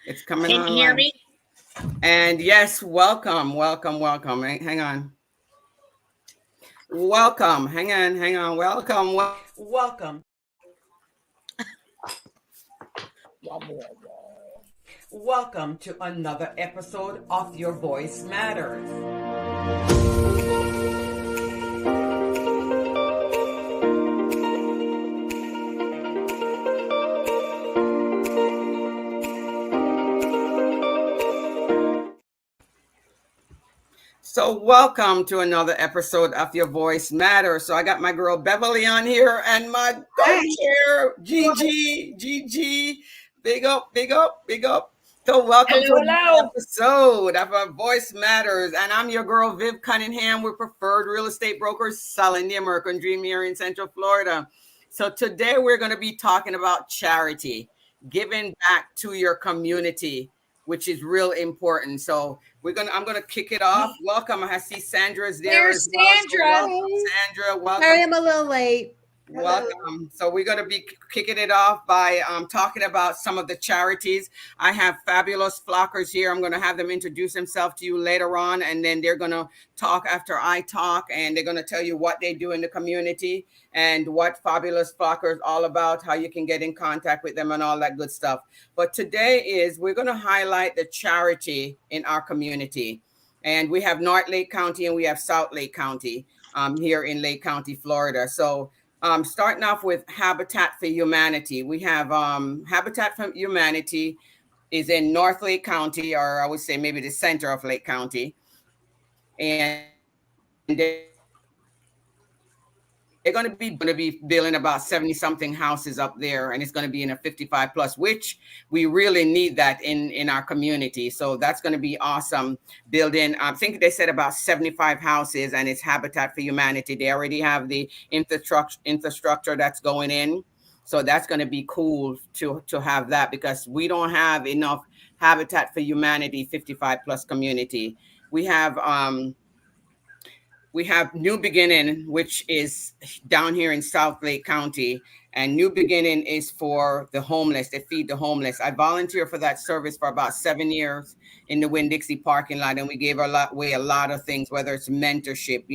It's coming Can you hear online. me? And yes, welcome, welcome, welcome. Hang on. Welcome. Hang on. Welcome. Welcome. Welcome to another episode of Your Voice Matters. So, welcome to another episode of Your Voice Matters. So, I got my girl Beverly on here and my Hey, co-chair, Gigi. Gigi, big up, big up, big up. So, welcome to Hello, another hello. episode of Our Voice Matters. And I'm your girl, Viv Cunningham. We're preferred real estate brokers selling the American dream here in Central Florida. So, today we're going to be talking about charity, giving back to your community, which is real important. So, I'm gonna kick it off. Welcome. I see Sandra's there as There's well. So Sandra. welcome, Hey, Sandra. sorry Welcome. I'm a little late. Hello. Welcome. So we're going to be kicking it off by talking about some of the charities. I have fabulous flockers here. I'm going to have them introduce themselves to you later on, and then they're going to talk after I talk, and they're going to tell you what they do in the community and what Fabulous Flockers all about, how you can get in contact with them and all that good stuff. But we're going to highlight the charity in our community. And we have North Lake County and we have South Lake County here in Lake County, Florida. So starting off with Habitat for Humanity. We have Habitat for Humanity is in North Lake County, or I would say maybe the center of Lake County. And they're going to be building about 70 something houses up there, and it's going to be in a 55 plus, which we really need that in our community. So that's going to be awesome. Building, I think they said about 75 houses, and it's Habitat for Humanity. They already have the infrastructure that's going in. So that's going to be cool to have that, because we don't have enough Habitat for Humanity 55 plus community. We have New Beginning, which is down here in South Lake County. And New Beginning is for the homeless. They feed the homeless. I volunteered for that service for about 7 years in the Winn-Dixie parking lot. And we gave away a lot of things, whether it's mentorship.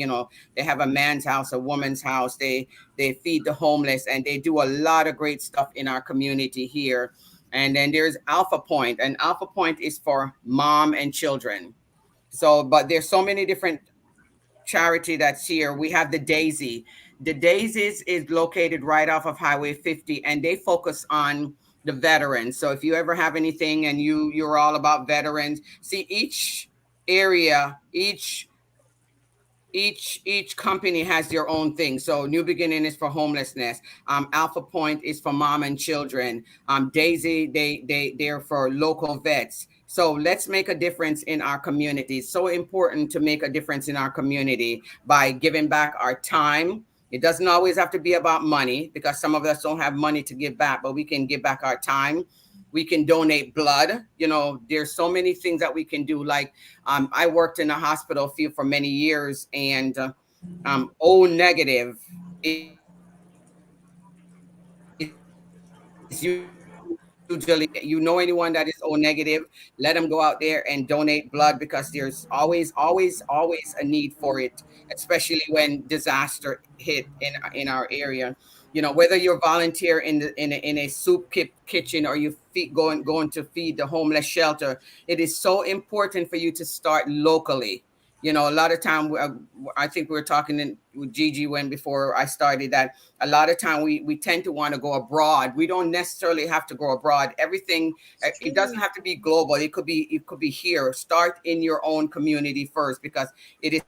They have a man's house, a woman's house. They feed the homeless, and they do a lot of great stuff in our community here. And then there's Alpha Point, and Alpha Point is for mom and children. So, but there's so many different charity that's here. We have the Daisy. The Daisies is located right off of Highway 50, and they focus on the veterans. So if you ever have anything and you're all about veterans, see each area, each company has their own thing. So New Beginning is for homelessness. Alpha Point is for mom and children. Daisy, they're for local vets. So let's make a difference in our community. It's so important to make a difference in our community by giving back our time. It doesn't always have to be about money, because some of us don't have money to give back, but we can give back our time. We can donate blood. There's so many things that we can do. Like I worked in a hospital field for many years, and O negative is usually, anyone that is O negative, let them go out there and donate blood, because there's always a need for it, especially when disaster hit in our area. Whether you're volunteer in a soup kitchen, or you going to feed the homeless shelter, it is so important for you to start locally. A lot of time, I think we were talking with Gigi when before I started, that a lot of time we tend to want to go abroad. We don't necessarily have to go abroad. Everything, it doesn't have to be global. It could be here. Start in your own community first, because it is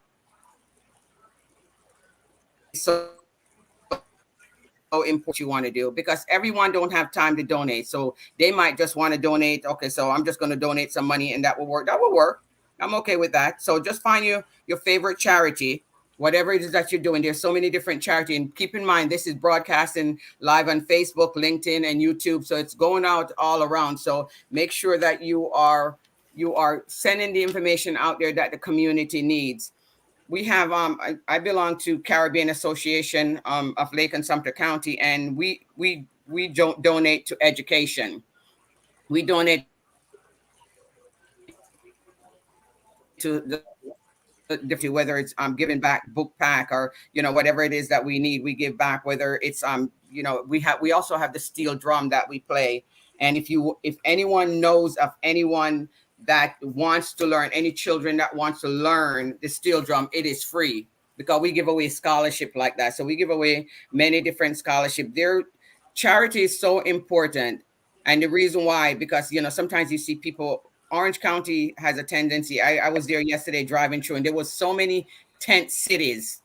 so important you want to do, because everyone don't have time to donate. So they might just want to donate. Okay, so I'm just going to donate some money, and that will work. I'm okay with that. So just find your favorite charity, whatever it is that you're doing. There's so many different charity, and keep in mind, this is broadcasting live on Facebook, LinkedIn, and YouTube. So it's going out all around. So make sure that you are sending the information out there that the community needs. We have I belong to Caribbean Association of Lake and Sumter County, and we don't donate to education. We donate to to the different, whether it's giving back book pack or whatever it is that we need, we give back. Whether it's we also have the steel drum that we play. And if anyone knows of anyone that wants to learn, any children that wants to learn the steel drum, it is free because we give away scholarship like that. So we give away many different scholarship. Their charity is so important. And the reason why, because sometimes you see people, Orange County has a tendency. I was there yesterday driving through, and there was so many tent cities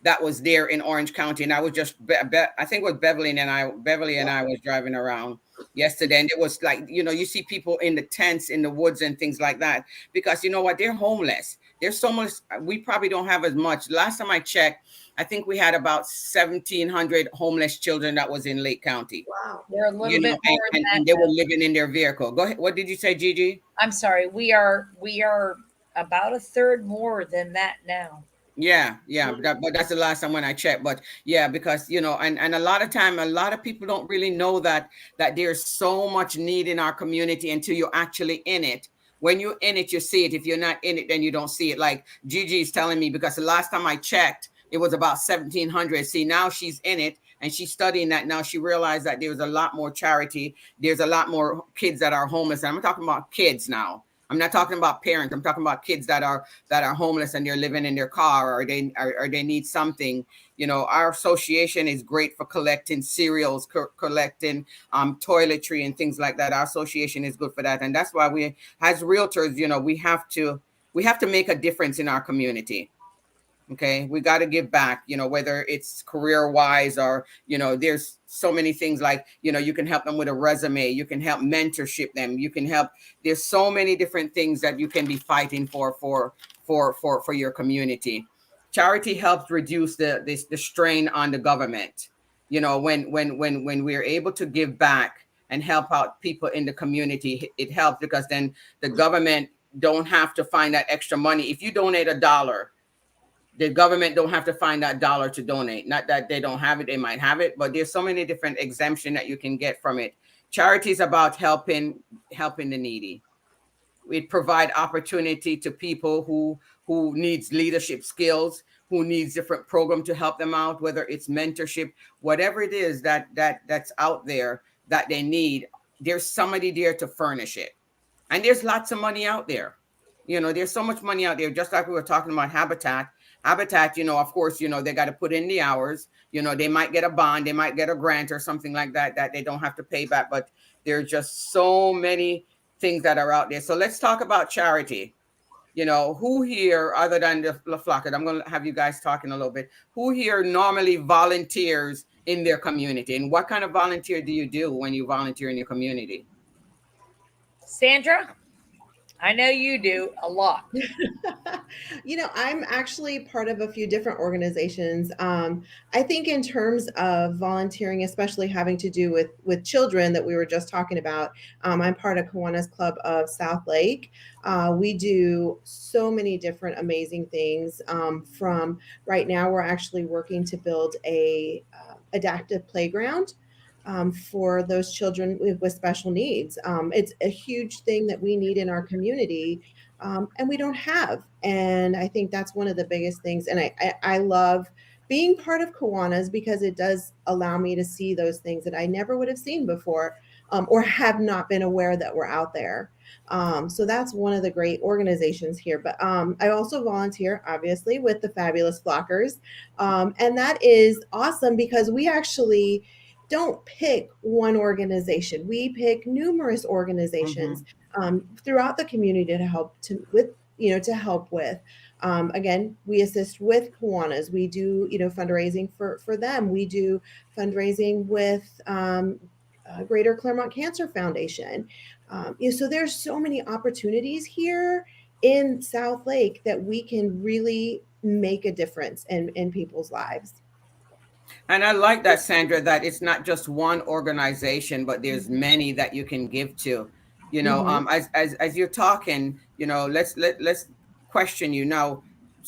that was there in Orange County. And I was just, I think it was Beverly and I was driving around yesterday. And it was like, you see people in the tents, in the woods and things like that, because you know what, they're homeless. There's so much, we probably don't have as much. Last time I checked, I think we had about 1,700 homeless children that was in Lake County. Wow. They're a little bit more than that. And they were living in their vehicle. Go ahead. What did you say, Gigi? I'm sorry. We are about a third more than that now. Yeah. But that's the last time when I checked. But yeah, because and a lot of time, a lot of people don't really know that there's so much need in our community until you're actually in it. When you're in it, you see it. If you're not in it, then you don't see it. Like Gigi is telling me, because the last time I checked, it was about 1,700. See, now she's in it and she's studying that. Now she realized that there's a lot more charity. There's a lot more kids that are homeless. And I'm talking about kids now. I'm not talking about parents. I'm talking about kids that are homeless and they're living in their car, or they need something. Our association is great for collecting cereals, collecting toiletry and things like that. Our association is good for that, and that's why we, as realtors, we have to make a difference in our community. Okay, we got to give back, whether it's career wise or, there's so many things like, you can help them with a resume, you can help mentorship them, you can help. There's so many different things that you can be fighting for your community. Charity helps reduce the strain on the government. When we're able to give back and help out people in the community, it helps, because then the government don't have to find that extra money. If you donate $1, the government don't have to find that $1 to donate. Not that they don't have it, they might have it, but there's so many different exemption that you can get from it. Charity is about helping the needy. It provide opportunity to people who needs leadership skills, who needs different program to help them out, whether it's mentorship, whatever it is that's out there that they need. There's somebody there to furnish it. And there's lots of money out there. There's so much money out there. Just like we were talking about Habitat, of course, they got to put in the hours. They might get a bond, they might get a grant or something like that they don't have to pay back. But there's just so many things that are out there. So let's talk about charity. Who here, other than the LaFlaca, I'm going to have you guys talking a little bit. Who here normally volunteers in their community? And what kind of volunteer do you do when you volunteer in your community? Sandra? I know you do a lot. I'm actually part of a few different organizations. I think in terms of volunteering, especially having to do with children that we were just talking about, I'm part of Kiwanis Club of South Lake. We do so many different amazing things. From right now, we're actually working to build a adaptive playground for those children with special needs. It's a huge thing that we need in our community, and we don't have. And I think that's one of the biggest things. And I love being part of Kiwanis because it does allow me to see those things that I never would have seen before, or have not been aware that were out there. So that's one of the great organizations here. But I also volunteer, obviously, with the Fabulous Flockers. And that is awesome because we actually don't pick one organization. We pick numerous organizations throughout the community to help with. Again, we assist with Kiwanis. We do, fundraising for them. We do fundraising with Greater Claremont Cancer Foundation. So there's so many opportunities here in South Lake that we can really make a difference in people's lives. And I like that, Sandra, that it's not just one organization, but there's many that you can give to. As you're talking, let's question you now.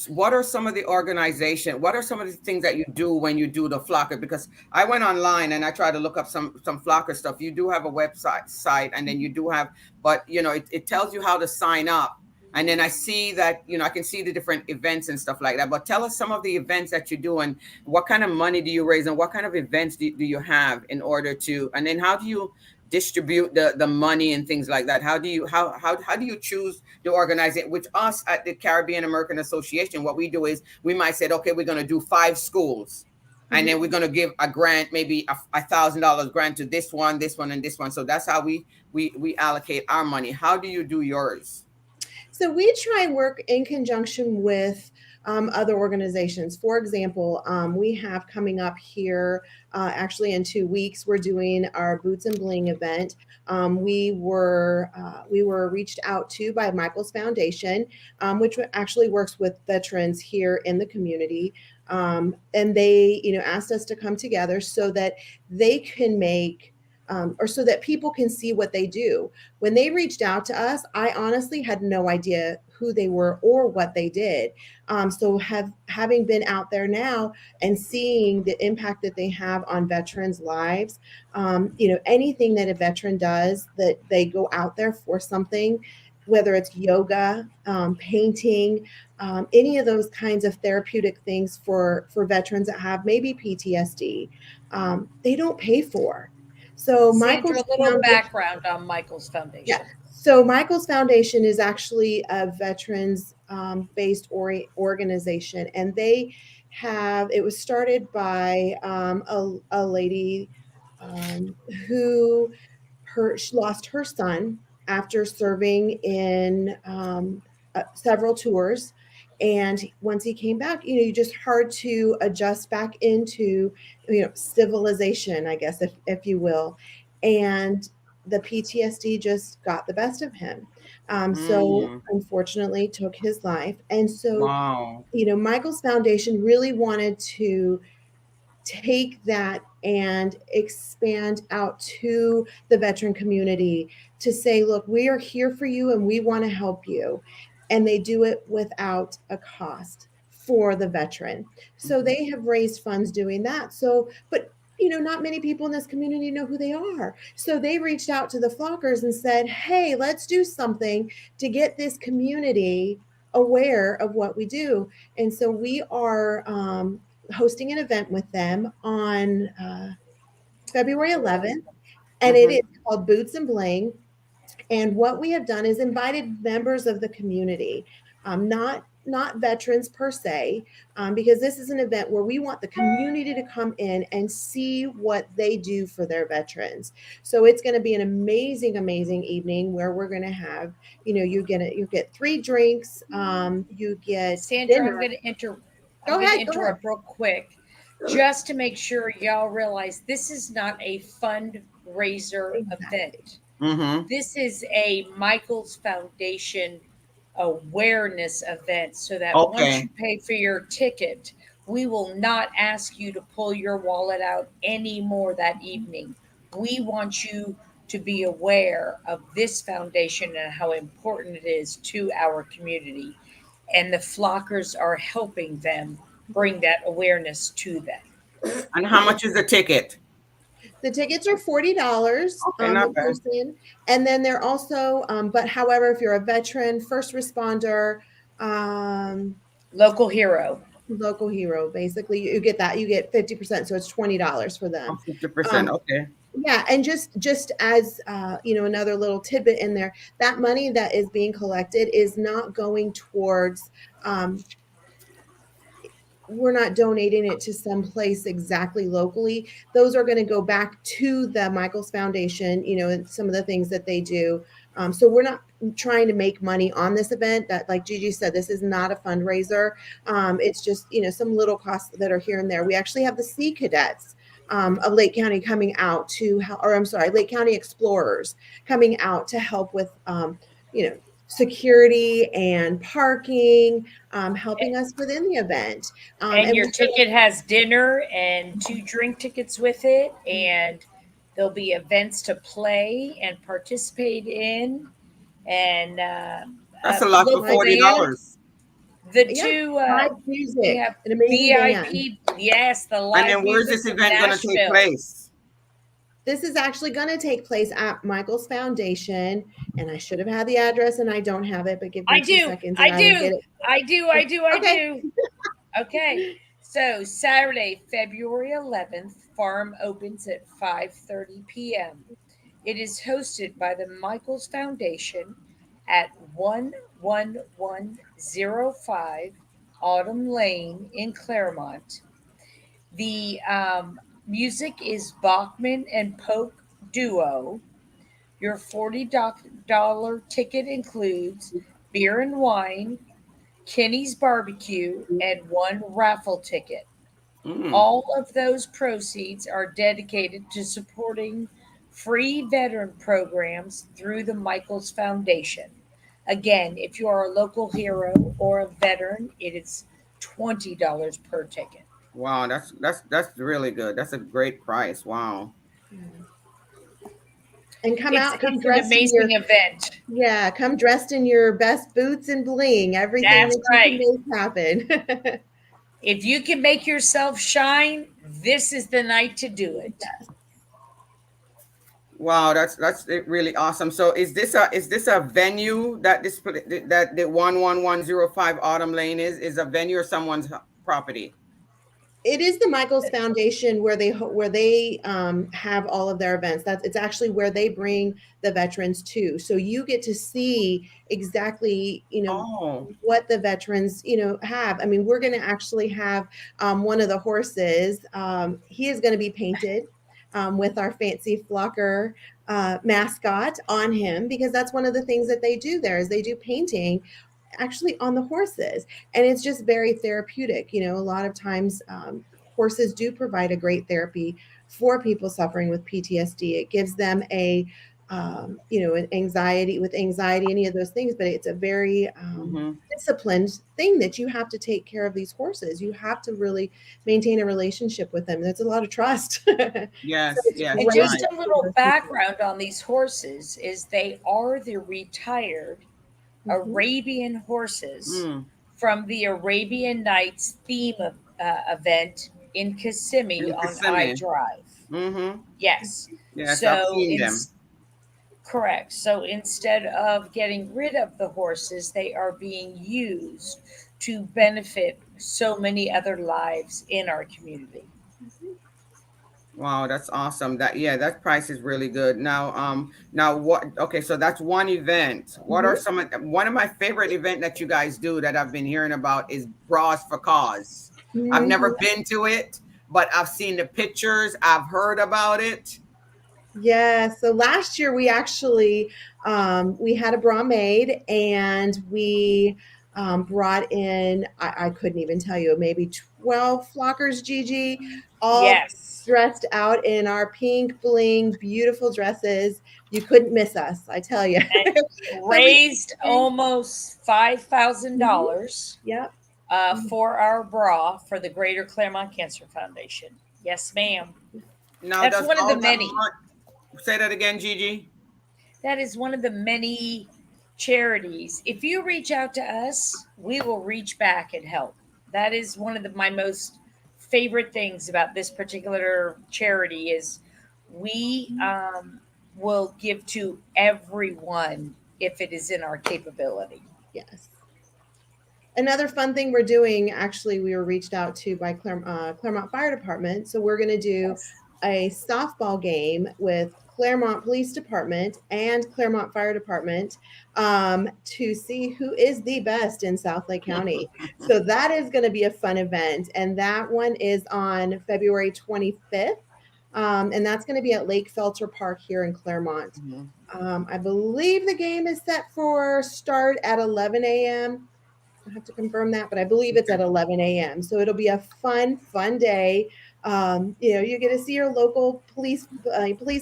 What are some of the organization? What are some of the things that you do when you do the Flocker? Because I went online and I tried to look up some Flocker stuff. You do have a website, and then you do have, but it tells you how to sign up. And then I see that, I can see the different events and stuff like that. But tell us some of the events that you do and what kind of money do you raise and what kind of events do you have in order to, and then how do you distribute the money and things like that? How do you choose to organize it? With us at the Caribbean American Association, what we do is we might say, okay, we're going to do 5 schools. And then we're going to give a grant, maybe $1,000 grant to this one, and this one. So that's how we allocate our money. How do you do yours? So we try and work in conjunction with other organizations. For example, we have coming up here, actually in 2 weeks, we're doing our Boots and Bling event. We were reached out to by Michael's Foundation, which actually works with veterans here in the community. And they, asked us to come together so that they can make or so that people can see what they do. When they reached out to us, I honestly had no idea who they were or what they did. So having been out there now and seeing the impact that they have on veterans' lives, anything that a veteran does, that they go out there for something, whether it's yoga, painting, any of those kinds of therapeutic things for veterans that have maybe PTSD, they don't pay for. So Sandra, Michael's a little background on Michael's Foundation. Yeah. So Michael's Foundation is actually a veterans based organization, and it was started by a lady who she lost her son after serving in several tours. And once he came back, you just hard to adjust back into, civilization, I guess, if you will. And the PTSD just got the best of him. So unfortunately took his life. And so, wow. Michael's Foundation really wanted to take that and expand out to the veteran community to say, look, we are here for you and we want to help you. And they do it without a cost for the veteran. So they have raised funds doing that. So, but not many people in this community know who they are. So they reached out to the Flockers and said, hey, let's do something to get this community aware of what we do. And so we are hosting an event with them on February 11th. And it is called Boots and Bling. And what we have done is invited members of the community, not veterans per se, because this is an event where we want the community to come in and see what they do for their veterans. So it's going to be an amazing, amazing evening where we're going to have, you get 3 drinks, you get Sandra, dinner. I'm going to interrupt real quick, just to make sure y'all realize this is not a fundraiser event. Mm-hmm. This is a Michael's Foundation awareness event, so that once you pay for your ticket, we will not ask you to pull your wallet out anymore that evening. We want you to be aware of this foundation and how important it is to our community. And the Flockers are helping them bring that awareness to them. And how much is the ticket? The tickets are $40 not bad. person. And then they're also, but however, if you're a veteran, first responder, local hero, basically you get that. You get 50%. So it's $20 for them. 50%. Okay. Yeah. And just as, another little tidbit in there, that money that is being collected is not going towards, we're not donating it to some place exactly locally. Those are going to go back to the Michael's Foundation, and some of the things that they do. So we're not trying to make money on this event. That, like Gigi said, this is not a fundraiser. It's just, some little costs that are here and there. We actually have the Sea Cadets of Lake County coming out Lake County Explorers coming out to help with, security and parking, helping us within the event. And your ticket has dinner and 2 drink tickets with it, and there'll be events to play and participate in. And that's a lot for $40. Live music, we have an amazing VIP. band. Yes, the live. And then where's this event going to take place? This is actually going to take place at Michael's Foundation, and I should have had the address, and I don't have it, but give I me 2 do. seconds, and I I will get do. it. I do. I do. I Okay. do. Okay. So Saturday, February 11th, farm opens at 5:30 p.m. It is hosted by the Michaels Foundation at 11105 Autumn Lane in Claremont. The music is Bachman and Polk Duo. Your $40 ticket includes beer and wine, Kenny's Barbecue, and one raffle ticket. Mm. All of those proceeds are dedicated to supporting free veteran programs through the Michaels Foundation. Again, if you are a local hero or a veteran, it is $20 per ticket. Wow, that's really good. That's a great price. Wow. And come out, come It's an dressed in your amazing event. come dressed in your best boots and bling, everything That's that you right. can make happen. If you can make yourself shine, this is the night to do it. Wow, that's really awesome. So is this a venue that that the 11105 Autumn Lane is a venue or someone's property? It is the Michaels Foundation where they have all of their events. It's actually where they bring the veterans to. So you get to see exactly, Oh, what the veterans, have. I mean, we're going to actually have one of the horses. He is going to be painted with our fancy flocker mascot on him, because that's one of the things that they do there is they do painting actually on the horses, and it's just very therapeutic. A lot of times horses do provide a great therapy for people suffering with PTSD. It gives them an anxiety, any of those things, but it's a very disciplined thing that you have to take care of these horses. You have to really maintain a relationship with them. There's a lot of trust. yes, yes. And Right. just a little background on these horses is they are the retired Arabian horses Mm. from the Arabian Nights theme event in Kissimmee In on Kissimmee. I Drive. Mm-hmm. Yes. Yes, I've seen them. Correct. So instead of getting rid of the horses, they are being used to benefit so many other lives in our community. Wow, that's awesome. That price is really good. Now what? Okay, so that's one event. What are one of my favorite event that you guys do that I've been hearing about is Bras for Cause. I've never been to it, but I've seen the pictures. I've heard about it. Yeah. So last year we actually we had a bra made, and we brought in I couldn't even tell you, maybe 12 flockers, Gigi, all Yes. dressed out in our pink bling beautiful dresses. You couldn't miss us, I tell you. Raised almost $5,000 Yep. for our bra for the Greater Claremont Cancer Foundation. Yes, ma'am. Now, That's does one of all the that many. Say that again, Gigi. That is one of the many charities. If you reach out to us, we will reach back and help. That is one of my most favorite things about this particular charity is we will give to everyone if it is in our capability. Yes. Another fun thing we're doing, actually, we were reached out to by Claremont Fire Department. So we're going to do a softball game with Claremont Police Department and Claremont Fire Department to see who is the best in Southlake County. So that is going to be a fun event. And that one is on February 25th. And that's going to be at Lake Felter Park here in Claremont. I believe the game is set for start at 11 a.m. I have to confirm that, but I believe it's at 11 a.m. So it'll be a fun day. You get to see your local police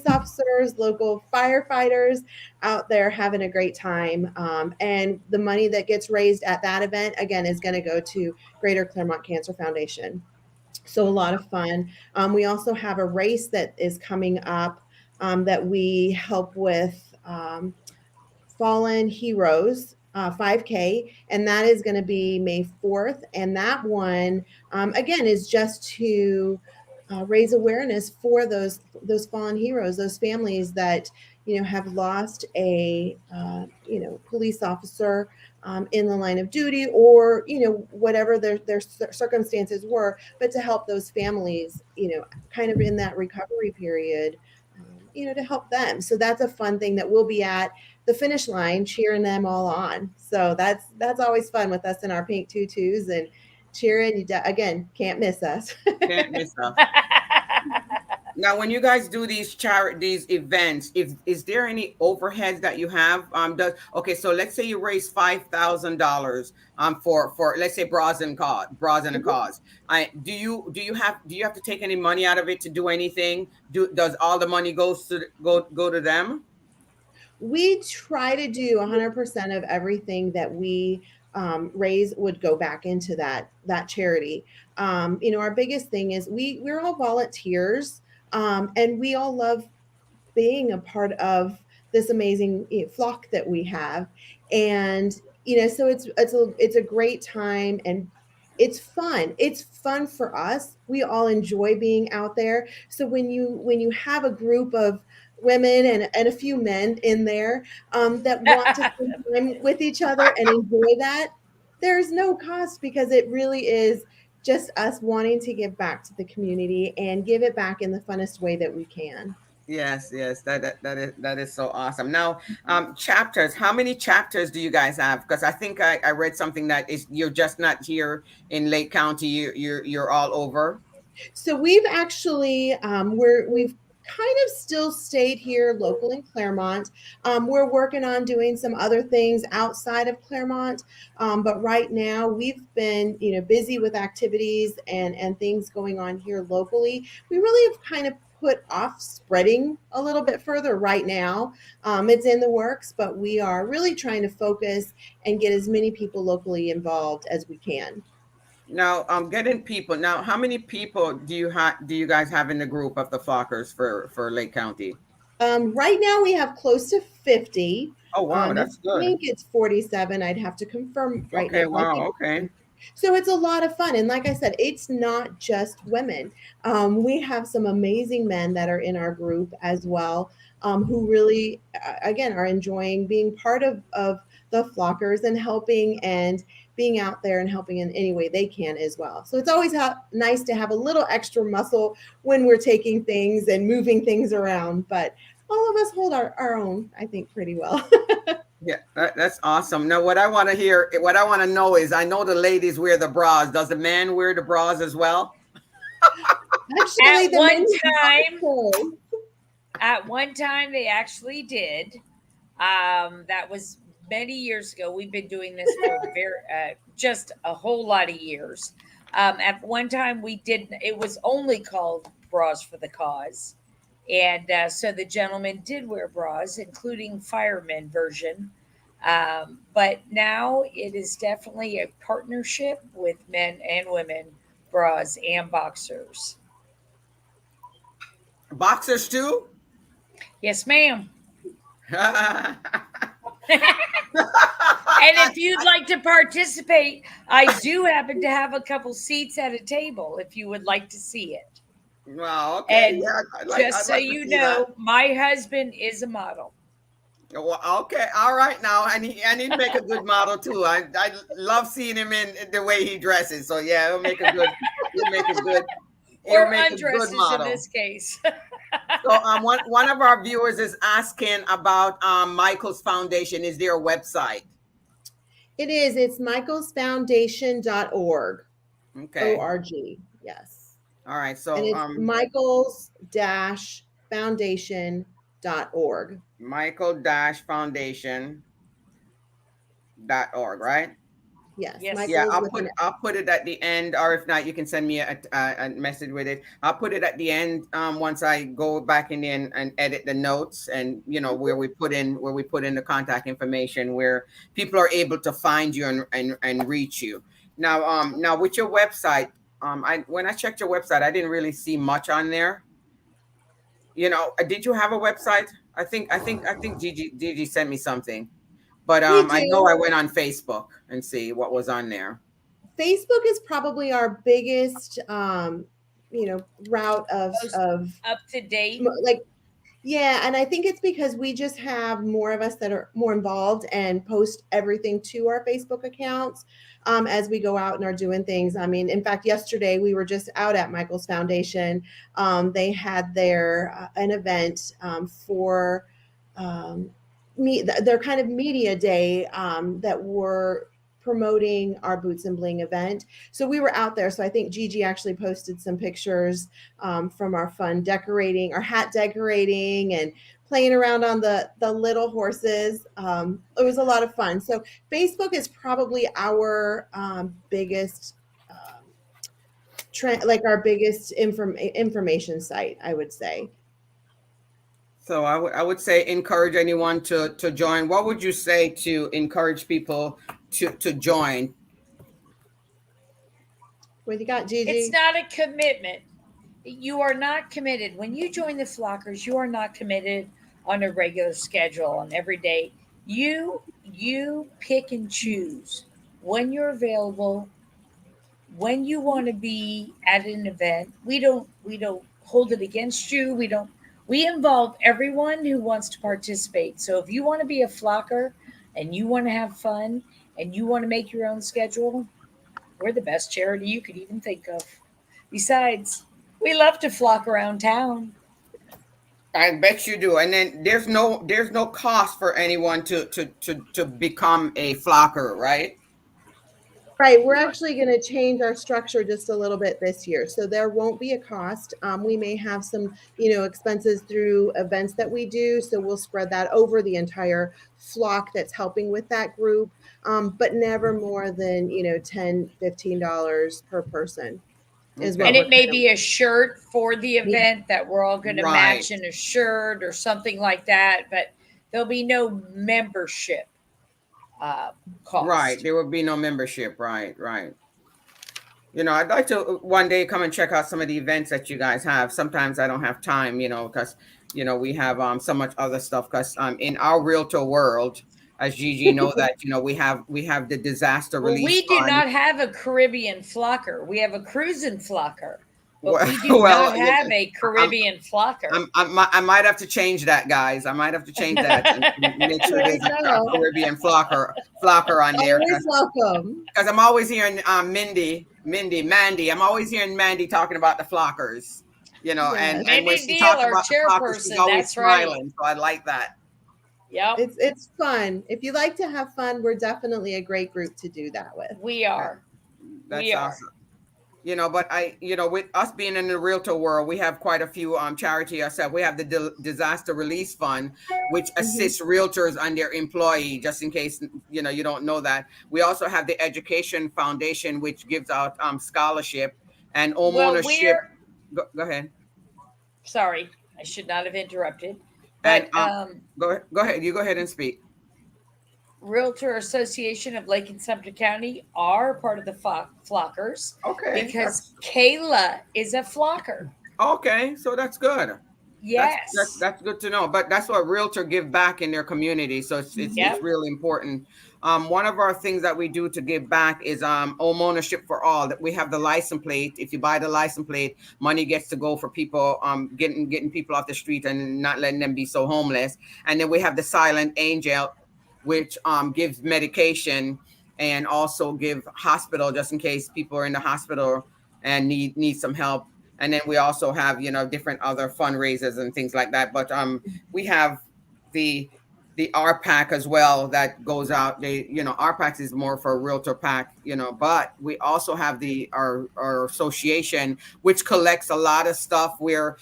officers, local firefighters out there having a great time. And the money that gets raised at that event, again, is going to go to Greater Claremont Cancer Foundation. So a lot of fun. We also have a race that is coming up that we help with, Fallen Heroes 5K, and that is going to be May 4th. And that one, again, is just to raise awareness for those fallen heroes, those families that have lost a police officer in the line of duty, or whatever their circumstances were, but to help those families, kind of in that recovery period, to help them. So that's a fun thing that we'll be at the finish line cheering them all on. So that's always fun with us in our pink tutus and cheering. Again, can't miss us. Can't miss us. Now, when you guys do these events, is there any overheads that you have? Okay, so let's say you raise $5,000 for let's say Bras and a Cause. Do you have to take any money out of it to do anything? Does all the money go to them? We try to do 100% of everything that we raise would go back into that charity. Our biggest thing is we're all volunteers. And we all love being a part of this amazing flock that we have. And, so it's a great time, and it's fun. It's fun for us. We all enjoy being out there. So when you have a group of women and a few men in there that want to spend time with each other and enjoy that, there's no cost, because it really is just us wanting to give back to the community and give it back in the funnest way that we can. Yes, that is so awesome. Now, chapters. How many chapters do you guys have? Because I think I read something that you're just not here in Lake County. You're all over. So we've actually we've kind of still stayed here local in Claremont. We're working on doing some other things outside of Claremont, but right now we've been busy with activities and things going on here locally. We really have kind of put off spreading a little bit further right now. It's in the works, but we are really trying to focus and get as many people locally involved as we can. Now, getting people. Now, how many people do you guys have in the group of the Flockers for Lake County? Right now we have close to 50. Oh wow, that's good. I think it's 47. I'd have to confirm right now. Okay, wow, okay. So it's a lot of fun, and like I said, it's not just women. We have some amazing men that are in our group as well, who really, again, are enjoying being part of the Flockers and helping and being out there and helping in any way they can as well. So it's always nice to have a little extra muscle when we're taking things and moving things around. But all of us hold our own, I think, pretty well. Yeah, that's awesome. Now, what I want to know is, I know the ladies wear the bras. Does the man wear the bras as well? Actually, at one time they actually did. That was many years ago. We've been doing this for just a whole lot of years. At one time we didn't. It was only called Bras for the Cause. And so the gentlemen did wear bras, including firemen version. But now it is definitely a partnership with men and women, bras and boxers. Boxers too? Yes, ma'am. And if you'd like to participate, I do happen to have a couple seats at a table if you would like to see it. Wow, okay. And just so you know, my husband is a model. Well, okay, all right. Now, and he make a good model too. I love seeing him in the way he dresses. So yeah, he'll make a good or undresses in this case. So one of our viewers is asking about Michael's Foundation. Is there a website? It is. It's michaelsfoundation.org. Okay. O-R-G. Yes. All right. So and it's michaels-foundation.org. Michael-foundation.org, right? Yes. Yeah, I'll put it at the end, or if not, you can send me a message with it. I'll put it at the end once I go back in and edit the notes, and where we put in the contact information where people are able to find you and reach you. Now with your website, when I checked your website, I didn't really see much on there. Did you have a website? I think Gigi sent me something. But I know I went on Facebook and see what was on there. Facebook is probably our biggest route Most up to date. like, yeah, and I think it's because we just have more of us that are more involved and post everything to our Facebook accounts as we go out and are doing things. I mean, in fact, yesterday we were just out at Michael's Foundation. They had an event for their kind of media day that were promoting our Boots and Bling event. So we were out there. So I think Gigi actually posted some pictures from our fun decorating, our hat decorating, and playing around on the little horses. It was a lot of fun. So Facebook is probably our biggest trend, like our biggest information site, I would say. So I would say encourage anyone to join. What would you say to encourage people to join? What you got, Gigi? It's not a commitment. You are not committed. When you join the Flockers, you are not committed on a regular schedule on every day. You pick and choose when you're available, when you want to be at an event. We don't hold it against you. We involve everyone who wants to participate. So if you want to be a flocker and you want to have fun and you want to make your own schedule, we're the best charity you could even think of. Besides, we love to flock around town. I bet you do. And then there's no cost for anyone to become a flocker, right? Right. We're actually going to change our structure just a little bit this year. So there won't be a cost. We may have some, expenses through events that we do. So we'll spread that over the entire flock that's helping with that group, but never more than, $10, $15 per person. And it may be a shirt for the event that we're all going to match in a shirt or something like that, but there'll be no membership cost. Right. There will be no membership. Right. I'd like to one day come and check out some of the events that you guys have. Sometimes I don't have time, because, we have so much other stuff because in our realtor world, as Gigi know that, we have the disaster relief. We do not have a Caribbean flocker. We have a cruising flocker. But we do not have a Caribbean flocker. I might have to change that, guys. I might have to change that and make sure there's a Caribbean flocker on there. Always welcome. Because I'm always hearing Mandy. I'm always hearing Mandy talking about the flockers. And when she talks about the flockers, she's always smiling. Right. So I like that. Yeah, it's fun. If you like to have fun, we're definitely a great group to do that with. We are. That's awesome. But with us being in the realtor world, we have quite a few charity ourselves. We have the disaster release fund, which assists realtors and their employee, just in case you don't know that. We also have the Education Foundation, which gives out scholarship and home ownership. Go ahead. Sorry, I should not have interrupted. But go ahead. You go ahead and speak. Realtor Association of Lake and Sumter County are part of the flockers. Okay. Because Kayla is a flocker. Okay, so that's good. Yes. That's good to know. But that's what realtor give back in their community. So it's really important. One of our things that we do to give back is home ownership for all. That we have the license plate. If you buy the license plate, money gets to go for people getting people off the street and not letting them be so homeless. And then we have the Silent Angel, which gives medication and also give hospital just in case people are in the hospital and need some help. And then we also have, different other fundraisers and things like that. But we have the RPAC as well that goes out. RPAC is more for a realtor pack, but we also have our association, which collects a lot of stuff where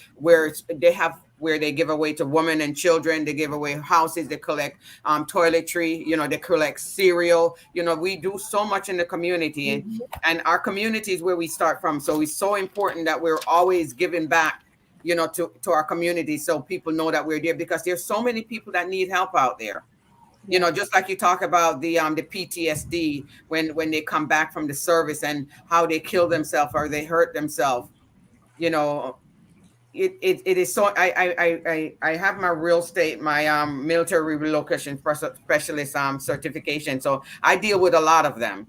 they give away to women and children. They give away houses. They collect toiletry. They collect cereal. We do so much in the community, and our community is where we start from. So it's so important that we're always giving back, to our community, so people know that we're there, because there's so many people that need help out there. Just like you talk about the PTSD when they come back from the service and how they kill themselves or they hurt themselves. It is so. I have my real estate, my military relocation specialist certification. So I deal with a lot of them,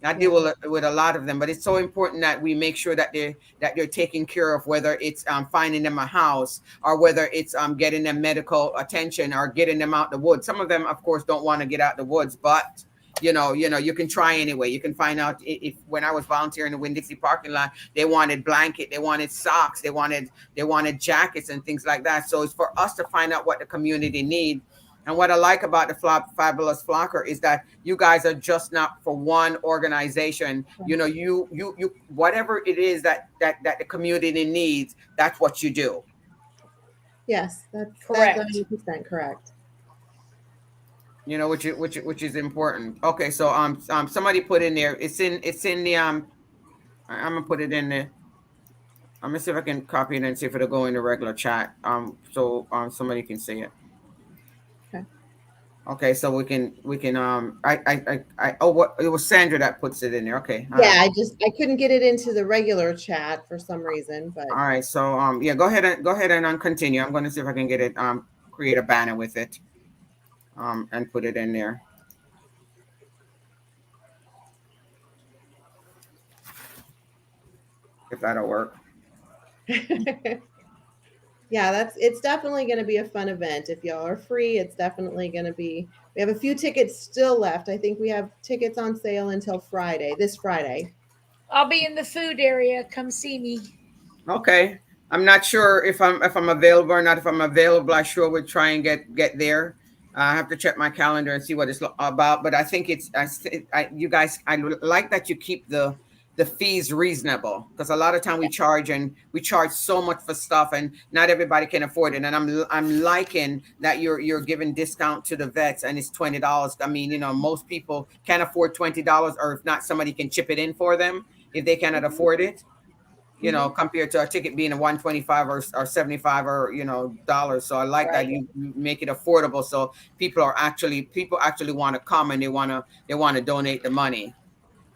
I deal with a lot of them, but it's so important that we make sure that they're taken care of, whether it's finding them a house or whether it's getting them medical attention or getting them out the woods. Some of them, of course, don't want to get out the woods, but you can try anyway. You can find out if when I was volunteering in the Winn-Dixie parking lot, they wanted blanket, they wanted socks, they wanted jackets and things like that. So it's for us to find out what the community needs. And what I like about the Fabulous Flocker is that you guys are just not for one organization. You whatever it is that the community needs, that's what you do. Yes, that's Correct. 100% correct. Which is important. Okay, so somebody put in there. It's in the I'm gonna put it in there. I'm gonna see if I can copy it and see if it'll go in the regular chat. So somebody can see it. Okay, so we can it was Sandra that puts it in there. Okay. Yeah, I couldn't get it into the regular chat for some reason, but all right. So yeah, go ahead and continue. I'm going to see if I can get it create a banner with it and put it in there. If that'll work. Yeah, it's definitely going to be a fun event. If y'all are free, it's definitely going to be. We have a few tickets still left. I think we have tickets on sale until this Friday. I'll be in the food area. Come see me. Okay. I'm not sure if I'm available or not. If I'm available, I sure would try and get there. I have to check my calendar and see what it's about. But I think you guys, I like that you keep the fees reasonable, because a lot of time we charge so much for stuff and not everybody can afford it. And I'm liking that you're giving discount to the vets and it's $20. I mean, most people can't afford $20, or if not, somebody can chip it in for them if they cannot afford it. Compared to a ticket being a $125 or $75 or dollars. So I like that you make it affordable, so people actually want to come and they want to donate the money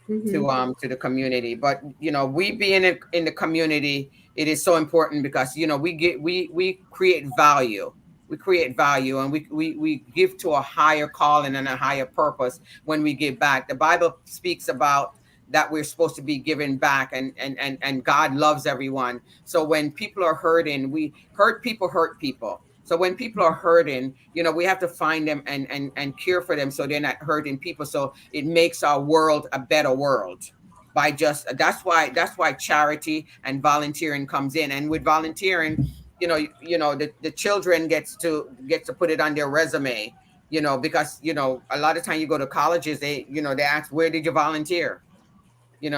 to the community. But we being in the community, it is so important because we create value. We create value, and we give to a higher calling and a higher purpose when we give back. The Bible speaks about that we're supposed to be giving back, and God loves everyone. So when people are hurting, hurt people. So when people are hurting, we have to find them and care for them so they're not hurting people. So it makes our world a better world that's why charity and volunteering comes in. And with volunteering, the children gets to put it on their resume, because a lot of time you go to colleges, they ask, where did you volunteer?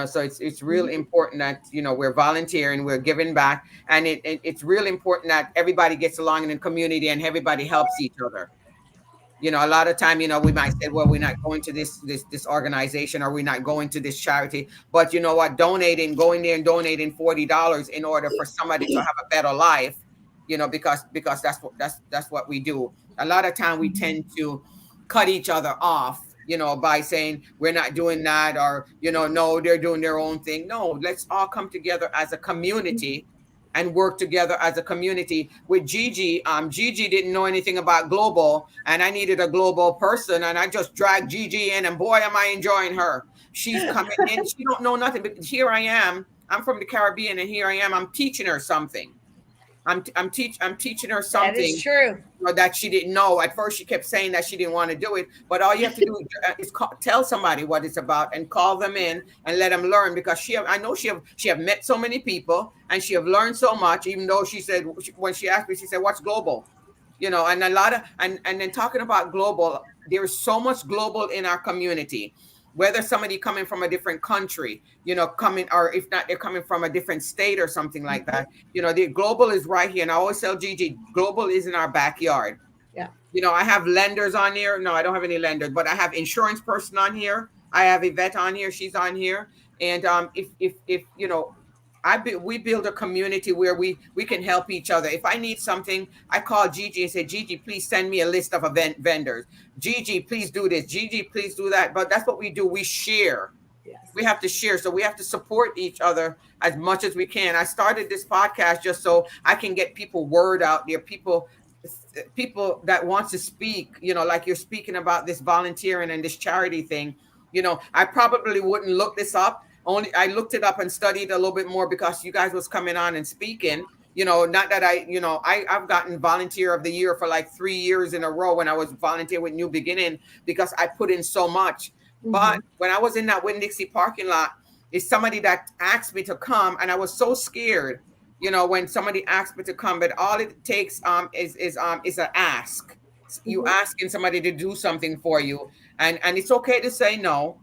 So it's really important that we're volunteering, we're giving back, and it's really important that everybody gets along in the community and everybody helps each other. A lot of time, we might say, well, we're not going to this organization, or we're not going to this charity, but you know what, going there and donating $40 in order for somebody to have a better life, because that's what we do. A lot of time we tend to cut each other off, by saying we're not doing that, or, no, they're doing their own thing. No, let's all come together as a community and work together as a community. With Gigi, Gigi didn't know anything about global, and I needed a global person, and I just dragged Gigi in, and boy, am I enjoying her. She's coming in, she don't know nothing, but here I am. I'm from the Caribbean, and here I am. I'm teaching her something. I'm teaching her something. That is true. That she didn't know. At first, she kept saying that she didn't want to do it. But all you have to do is tell somebody what it's about and call them in and let them learn. Because I know she have met so many people and she have learned so much. Even though she said, when she asked me, she said, "What's global?" And a lot of and then talking about global, there is so much global in our community. Whether somebody coming from a different country, or if not, they're coming from a different state or something like that. The global is right here. And I always tell Gigi, global is in our backyard. Yeah. I have lenders on here. No, I don't have any lenders, but I have insurance person on here. I have Yvette on here. She's on here. And if we build a community where we can help each other. If I need something, I call Gigi and say, Gigi, please send me a list of vendors. Gigi, please do this. Gigi, please do that. But that's what we do. We share. Yes. We have to share. So we have to support each other as much as we can. I started this podcast just so I can get people word out there. People that want to speak, like you're speaking about this volunteering and this charity thing. You know, I probably wouldn't look this up. Only I looked it up and studied a little bit more because you guys was coming on and speaking. You know, not that I've gotten volunteer of the year for like 3 years in a row when I was volunteer with New Beginning because I put in so much. But when I was in that Winn-Dixie parking lot, it's somebody that asked me to come, and I was so scared. You know, when somebody asked me to come, but all it takes is an ask. You asking somebody to do something for you, and it's okay to say no,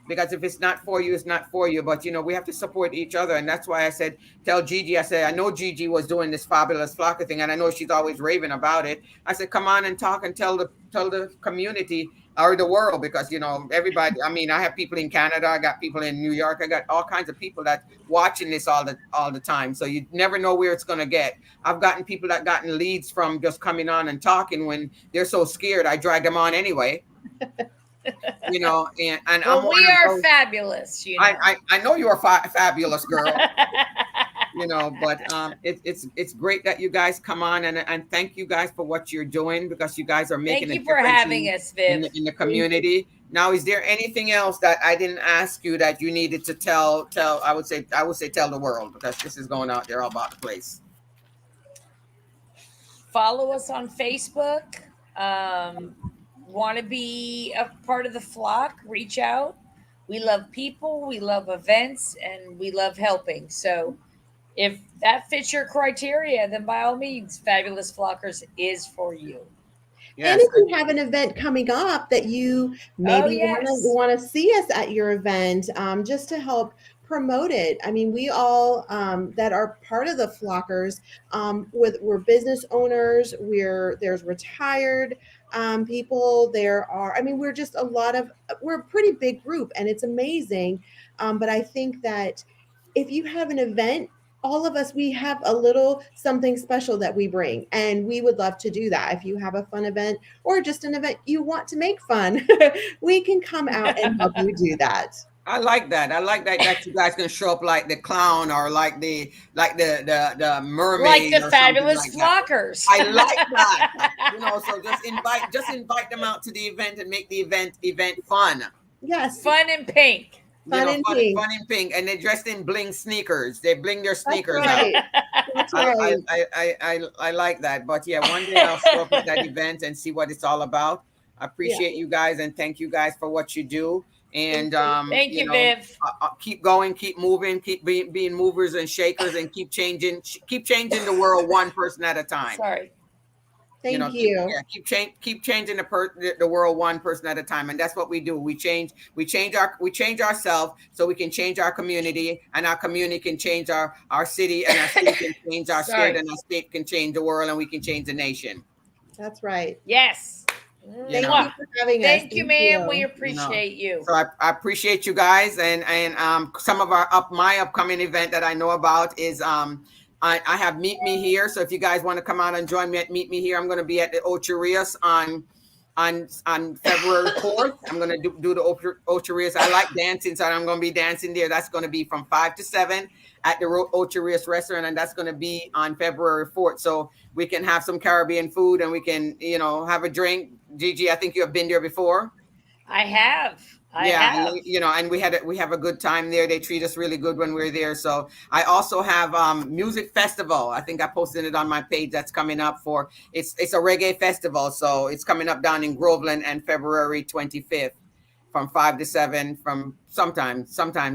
because if it's not for you, it's not for you. But you know, we have to support each other, and that's why I said, tell Gigi. I said, I know Gigi was doing this fabulous flocker thing, and I know she's always raving about it. I said, come on and talk and tell the community or the world, because you know, everybody. I mean, I have people in Canada, I got people in New York, I got all kinds of people that watching this all the time. So you never know where it's gonna get. I've gotten people that gotten leads from just coming on and talking when they're so scared. I drag them on anyway. You know, and well, we are fabulous. You know, I know you are fabulous, girl. You know, but it's great that you guys come on, and thank you guys for what you're doing, because you guys are making. Thank you for having us, Viv, in the community. Now, is there anything else that I didn't ask you that you needed to tell? I would say tell the world, because this is going out there all about the place. Follow us on Facebook. Want to be a part of the flock? Reach out. We love people, we love events, and we love helping. So if that fits your criteria, then by all means, Fabulous Flockers is for you. Yes. And if you have an event coming up that you maybe want to see us at your event, just to help promote it. I mean, we all that are part of the Flockers, we're business owners. There's retired people. We're just we're a pretty big group, and it's amazing. But I think that if you have an event, all of us, we have a little something special that we bring, and we would love to do that. If you have a fun event or just an event you want to make fun, we can come out and help you do that. I like that. That you guys can show up like the clown, or like the mermaid, like the Fabulous Flockers. I like that. You know, so just invite them out to the event and make the event fun. Yes, fun and pink. Fun in pink, and they're dressed in bling sneakers. They bling their sneakers That's right. That's right. I like that. But yeah, one day I'll show up at that event and see what it's all about. I appreciate you guys, and thank you guys for what you do. And thank you, Viv. Keep going, keep moving, keep being movers and shakers, and keep changing the world one person at a time. Sorry. Thank you. Keep changing the world one person at a time, and that's what we do. We change ourselves so we can change our community, and our community can change our city, and our city can change our state, and our state can change the world, and we can change the nation. That's right. Yes. Thank you for having us. Thank you, ma'am. We appreciate you. So I appreciate you guys, and some of my upcoming event that I know about is I have Meet Me Here. So if you guys want to come out and join me at Meet Me Here, I'm going to be at the Ocho Rios on February 4th. I'm going to do the Ocho Rios. I like dancing, so I'm going to be dancing there. That's going to be from 5 to 7 at the Ocho Rios restaurant, and that's going to be on February 4th. So we can have some Caribbean food, and we can, have a drink. Gigi, I think you have been there before. I have. And we have a good time there. They treat us really good when we're there. So I also have music festival. I think I posted it on my page. That's coming up it's a reggae festival. So it's coming up down in Groveland, and February 25th from 5 to 7 from sometime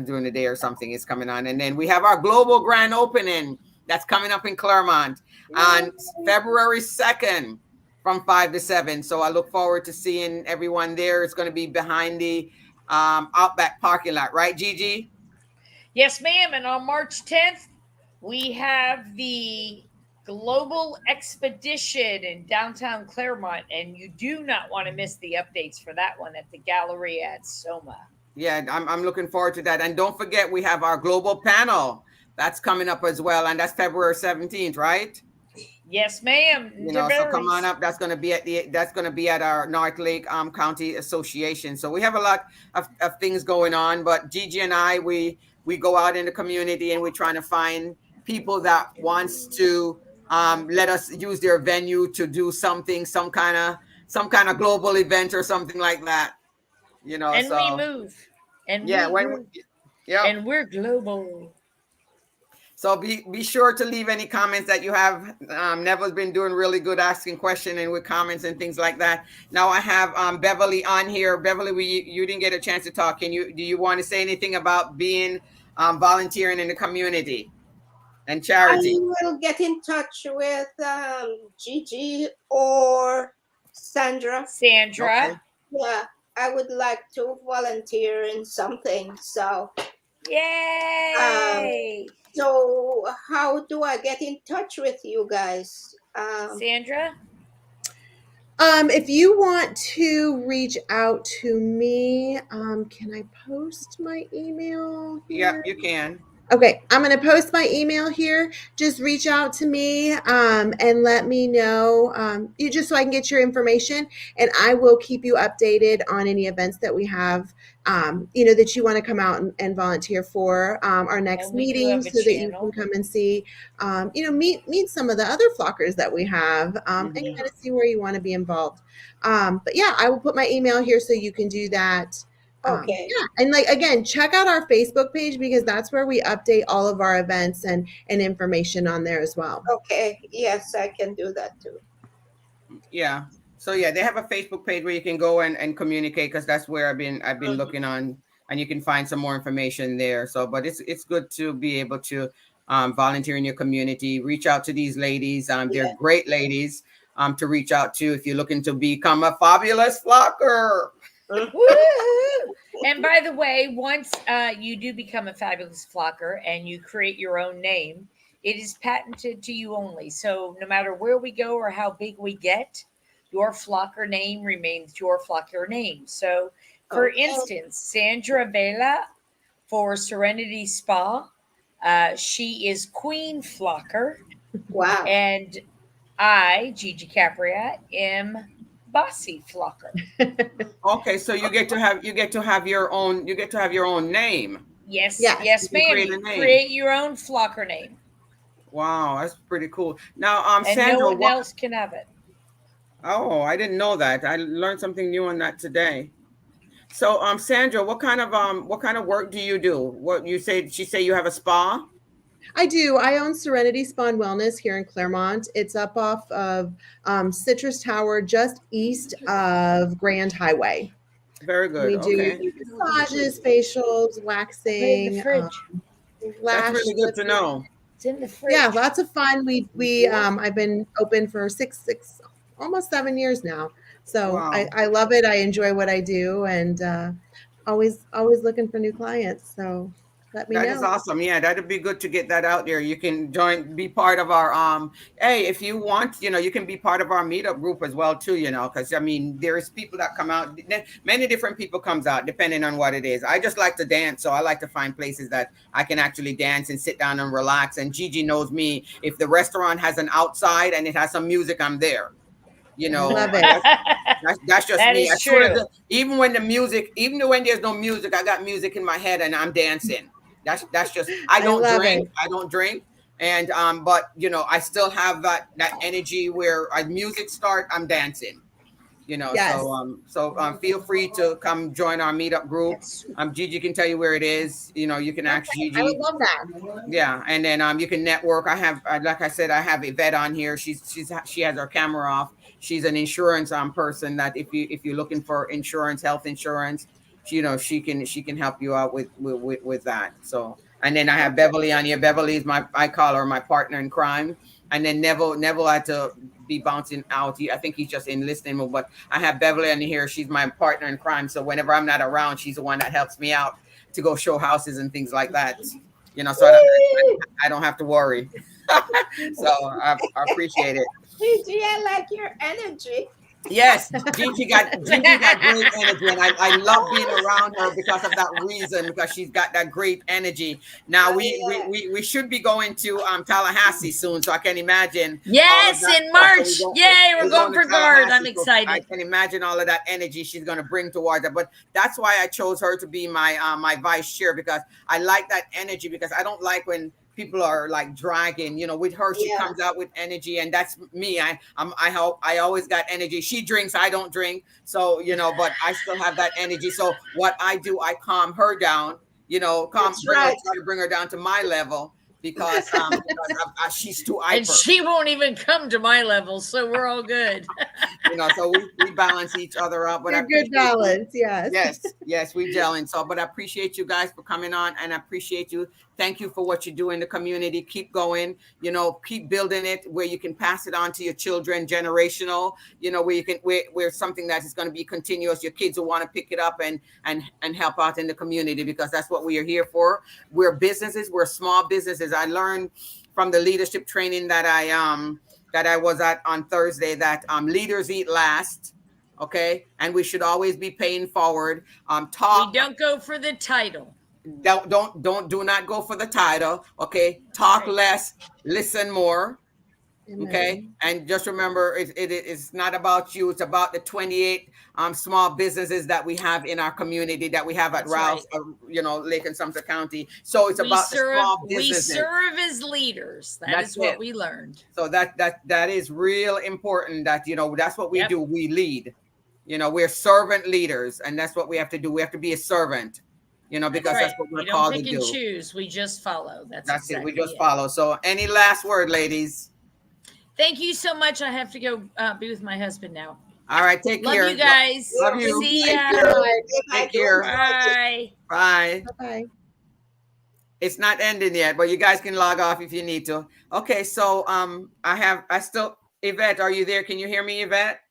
during the day or something is coming on. And then we have our global grand opening that's coming up in Claremont on February 2nd from 5 to 7. So I look forward to seeing everyone there. It's going to be behind the Outback parking lot, right, Gigi? Yes, ma'am. And on March 10th, we have the Global Expedition in downtown Claremont, and you do not want to miss the updates for that one at the Gallery at Soma. Yeah, I'm looking forward to that. And don't forget, we have our global panel that's coming up as well, and that's February 17th, right? Yes, ma'am. So come on up. That's going to be at our North Lake County Association. So we have a lot of things going on. But Gigi and I, we go out in the community, and we're trying to find people that wants to let us use their venue to do something, some kind of global event or something like that. And So we move. And yeah, we when groove. yeah. And we're global. So be sure to leave any comments that you have. Neville's been doing really good asking questions and with comments and things like that. Now I have Beverly on here. Beverly, you didn't get a chance to talk. Do you want to say anything about being volunteering in the community and I charity? will get in touch with Gigi or Sandra. Sandra. Okay. Yeah, I would like to volunteer in something. So, Yay! so how do I get in touch with you guys? Sandra? If you want to reach out to me, can I post my email Yeah, here? you can. Okay, I'm going to post my email here. Just reach out to me and let me know, you just so I can get your information, and I will keep you updated on any events that we have, that you want to come out and volunteer for our next And we do have meeting, a so that you channel. can come and see, meet some of the other flockers that we have, and Mhm. kind of see where you want to be involved. But yeah, I will put my email here so you can do that. Okay. Yeah, and like again, check out our Facebook page, because that's where we update all of our events and information on there as well. Okay. Yes, I can do that too. Yeah. So yeah, they have a Facebook page where you can go and communicate, because that's where I've been looking on, and you can find some more information there. So, but it's good to be able to volunteer in your community. Reach out to these ladies. They're great ladies to reach out to if you're looking to become a fabulous flocker. Woo! And by the way, once you do become a fabulous flocker and you create your own name, it is patented to you only. So no matter where we go or how big we get, your flocker name remains your flocker name. So, for instance, Sandra Vela for Serenity Spa, she is Queen Flocker, Wow. and I, Gigi Capriat, am Bossy Flocker. Okay, so you get to have your own name. Yes, Yes. yes, You ma'am. create a You name. create your own flocker name, Wow, that's pretty cool. Now, and Sandra, no one else can have it. Oh, I didn't know that. I learned something new on that today. So, Sandra, what kind of work do you do? What you say? She say you have a spa. I do. I own Serenity Spa and Wellness here in Claremont. It's up off of Citrus Tower, just east of Grand Highway. Very good. We Okay, do massages, facials, Put it in waxing, the fridge. that's really good to know. It's in the fridge. Yeah, lots of fun. We I've been open for six almost 7 years now. So Wow. I love it. I enjoy what I do, and always looking for new clients. So let me That know. is awesome. Yeah, that'd be good to get that out there. You can be part of our hey, if you want, you can be part of our meetup group as well too, because I mean there's people that come out, many different people comes out depending on what it is. I just like to dance, so I like to find places that I can actually dance and sit down and relax. And Gigi knows me. If the restaurant has an outside and it has some music, I'm there. Love it. That's just That me. is As soon as true. even when there's no music, I got music in my head and I'm dancing. That's just I don't love drink. it. I don't drink. And but I still have that energy where music start, I'm dancing. Yes. So feel free to come join our meetup group. Gigi can tell you where it is. You can ask Gigi. I would love that. Yeah, and then you can network. I have, like I said, I have Yvette on here. She has her camera off. She's an insurance person that if you're looking for insurance, health insurance, she can help you out with that. So, and then I have Beverly on here. Beverly is I call her my partner in crime. And then Neville had to be bouncing out. I think he's just in listening mode. But I have Beverly on here. She's my partner in crime. So whenever I'm not around, she's the one that helps me out to go show houses and things like that. So I don't have to worry. So I appreciate it. Gigi, I like your energy. Yes, Gigi got great energy, and I love being around her because of that reason, because she's got that great energy. Now we should be going to Tallahassee soon, so I can imagine. Yes, in March. Yay, we're going for guard. I'm excited. I can imagine all of that energy she's going to bring towards it. But that's why I chose her to be my my vice chair, because I like that energy, because I don't like when people are like dragging. You know, with her, she Yeah. comes out with energy, and that's me. I always got energy. She drinks, I don't drink, so you know, but I still have that energy. So what I do, I calm her down. You know, That's try right. to bring her down to my level because she's too hyper. And she won't even come to my level, so we're all good. You know, so we balance each other up. But I You're good appreciate you. balance. Yes. Yes, we gelling. So, but I appreciate you guys for coming on, and I appreciate you. Thank you for what you do in the community. Keep going. You know, keep building it where you can pass it on to your children, generational. You know, where you can where something that is going to be continuous. Your kids will want to pick it up and help out in the community because that's what we are here for. We're businesses. We're small businesses. I learned from the leadership training that I was at on Thursday that leaders eat last. Okay, and we should always be paying forward. We don't go for the title. Do not go for the title. Okay, talk less, listen more. Okay, and just remember, it's not about you. It's about the 28 small businesses that we have in our community that we have at Rouse, you know, Lake and Sumter County. So it's about the small businesses. We serve as leaders. That's what we learned. So that is real important. That you know, that's what we do. We lead. You know, we're servant leaders, and that's what we have to do. We have to be a servant, you know, because that's what we're called to do. We don't pick and choose. We just follow. That's exactly it. We just follow. So any last word, ladies? Thank you so much. I have to go be with my husband now. All right. Take care. Love you guys. Love you. See ya. Take care. Bye. Bye. Bye. It's not ending yet, but you guys can log off if you need to. Okay. So Yvette, are you there? Can you hear me, Yvette?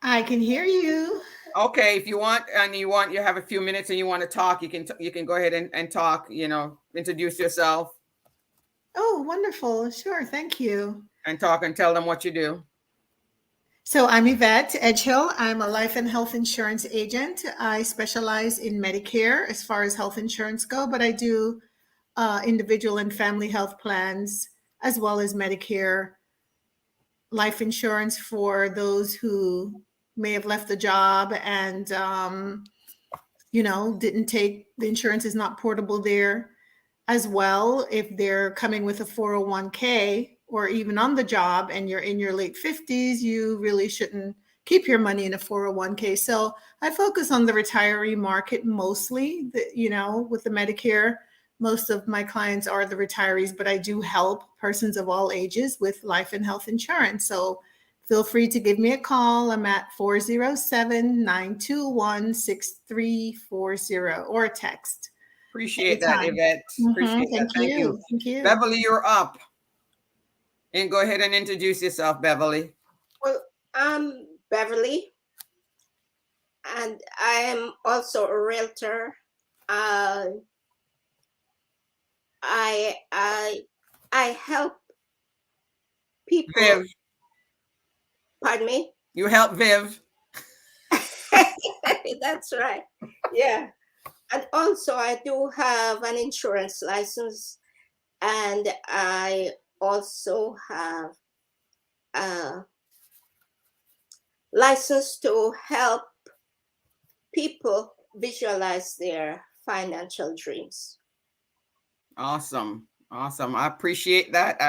I can hear you. Okay, if you want, you have a few minutes and you want to talk, you can go ahead and talk, you know, introduce yourself. Oh, wonderful. Sure. Thank you. And talk and tell them what you do. So I'm Yvette Edgehill. I'm a life and health insurance agent. I specialize in Medicare as far as health insurance go, but I do individual and family health plans as well as Medicare life insurance for those who may have left the job and, you know, didn't take the insurance is not portable there as well. If they're coming with a 401k or even on the job and you're in your late 50s, you really shouldn't keep your money in a 401k. So I focus on the retiree market mostly, you know, with the Medicare. Most of my clients are the retirees, but I do help persons of all ages with life and health insurance. So feel free to give me a call. I'm at 407-921-6340 or a text. Appreciate that, Yvette. Appreciate that. Thank you. Thank you. Beverly, you're up. And go ahead and introduce yourself, Beverly. Well, I'm Beverly, and I am also a realtor. I help people. Viv. Pardon me? You help Viv. That's right. Yeah. And also I do have an insurance license, and I also have a license to help people visualize their financial dreams. Awesome. I appreciate that.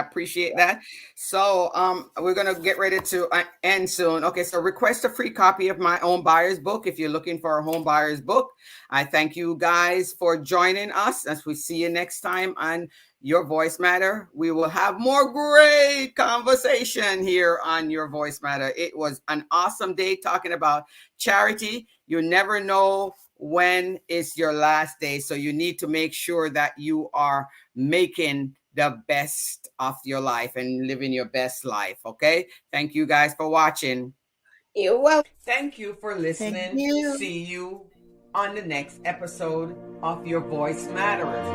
So we're going to get ready to end soon. Okay, so request a free copy of my Home Buyer's Book if you're looking for a home buyer's book. I thank you guys for joining us. As we see you next time on Your Voice Matter, we will have more great conversation here on Your Voice Matter. It was an awesome day talking about charity. You never know when is your last day, so you need to make sure that you are making the best of your life and living your best life. Okay, thank you guys for watching. You're welcome. Thank you for listening. Thank you. See you on the next episode of Your Voice Matters.